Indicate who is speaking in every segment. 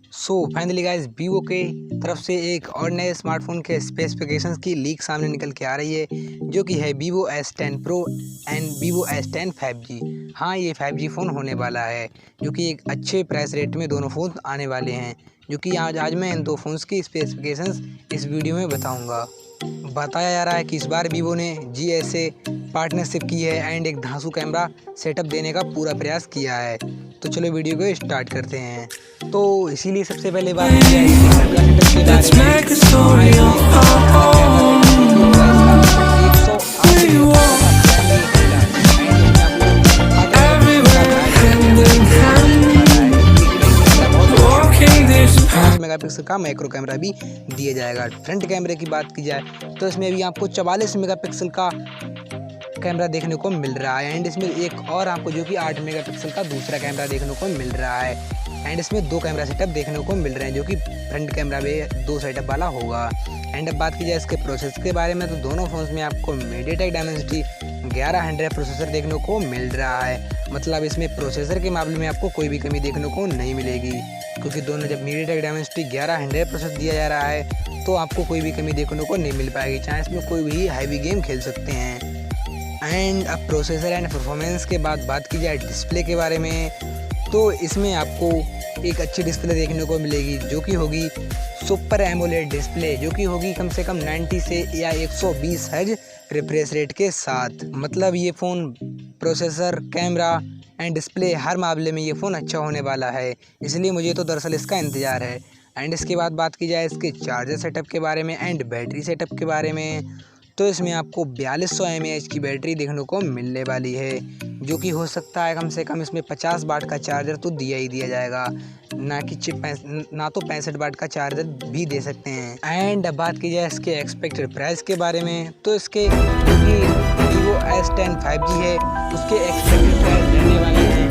Speaker 1: Finally guys, Vivo के तरफ से एक और नए स्मार्टफोन के स्पेसिफिकेशंस की लीक सामने निकल के आ रही है, जो कि है Vivo S10 Pro and Vivo S10 5G। हाँ, ये 5G फ़ोन होने वाला है, जो कि एक अच्छे प्राइस रेट में दोनों फ़ोन आने वाले हैं, जो कि आज मैं इन दो फ़ोन्स की स्पेसिफिकेशंस इस वीडियो में बताऊँगा। बताया जा रहा है कि इस बार वीवो ने GS से पार्टनरशिप की है एंड एक धांसू कैमरा सेटअप देने का पूरा प्रयास किया है। तो चलो वीडियो को स्टार्ट करते हैं। तो इसीलिए सबसे पहले बात की जाए कैमरा सेटअप के बारे में मेगापिक्सल का मैक्रो कैमरा भी दिया जाएगा। फ्रंट कैमरे की बात की जाए तो इसमें भी आपको 44 मेगापिक्सल का कैमरा देखने को मिल रहा है एंड इसमें एक और आपको जो कि 8 मेगापिक्सल का दूसरा कैमरा देखने को मिल रहा है एंड इसमें दो कैमरा सेटअप देखने को मिल रहे हैं, जो कि फ्रंट कैमरा में दो सेटअप वाला होगा। एंड अब बात की जाए इसके प्रोसेसर के बारे में तो दोनों फोन्स में आपको MediaTek Dimensity 1100 प्रोसेसर देखने को मिल रहा है। मतलब इसमें प्रोसेसर के मामले में आपको कोई भी कमी देखने को नहीं मिलेगी, क्योंकि दोनों जब MediaTek Dimensity 1100 प्रोसेसर दिया जा रहा है तो आपको कोई भी कमी देखने को नहीं मिल पाएगी, चाहे इसमें कोई भी हैवी गेम खेल सकते हैं। एंड अब प्रोसेसर एंड परफॉर्मेंस के बाद बात की जाए डिस्प्ले के बारे में तो इसमें आपको एक अच्छी डिस्प्ले देखने को मिलेगी, जो कि होगी सुपर एमोलेड डिस्प्ले, जो कि होगी कम से कम 90 से या 120 हर्ट्ज रिफ्रेश रेट के साथ। मतलब ये phone processor, camera and display हर मामले में ये फ़ोन अच्छा होने वाला है, इसलिए मुझे तो दरअसल इसका इंतज़ार है। एंड इसके बाद बात की जाए इसके चार्जर सेटअप के बारे में एंड बैटरी सेटअप के बारे में तो इसमें आपको 4200 mAh की बैटरी देखने को मिलने वाली है, जो कि हो सकता है कम से कम इसमें 50 वाट का चार्जर तो दिया ही दिया जाएगा, ना तो 65 वाट का चार्जर भी दे सकते हैं। एंड अब बात की जाए इसके एक्सपेक्टेड प्राइस के बारे में तो इसके जो कि Vivo S10 5G है उसके एक्सपेक्टेड प्राइस रहने वाले हैं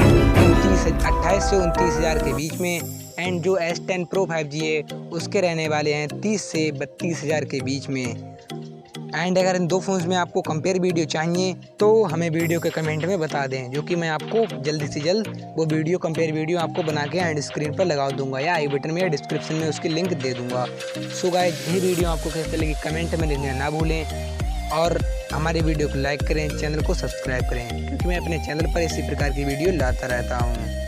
Speaker 1: 28 से 29 हज़ार के बीच में एंड जो S10 Pro 5G है उसके रहने वाले हैं 30 से 32 हज़ार के बीच में। एंड अगर इन दो फ़ोन्स में आपको कंपेयर वीडियो चाहिए तो हमें वीडियो के कमेंट में बता दें, जो कि मैं आपको जल्दी से जल्द वो वीडियो कंपेयर वीडियो आपको बना के एंड स्क्रीन पर लगा दूंगा या आई बटन में या डिस्क्रिप्शन में उसकी लिंक दे दूंगा। सो गाइस, ये वीडियो आपको कैसे लगी कमेंट में लिखना ना भूलें और हमारे वीडियो को लाइक करें, चैनल को सब्सक्राइब करें, क्योंकि मैं अपने चैनल पर इसी प्रकार की वीडियो लाता रहता हूँ।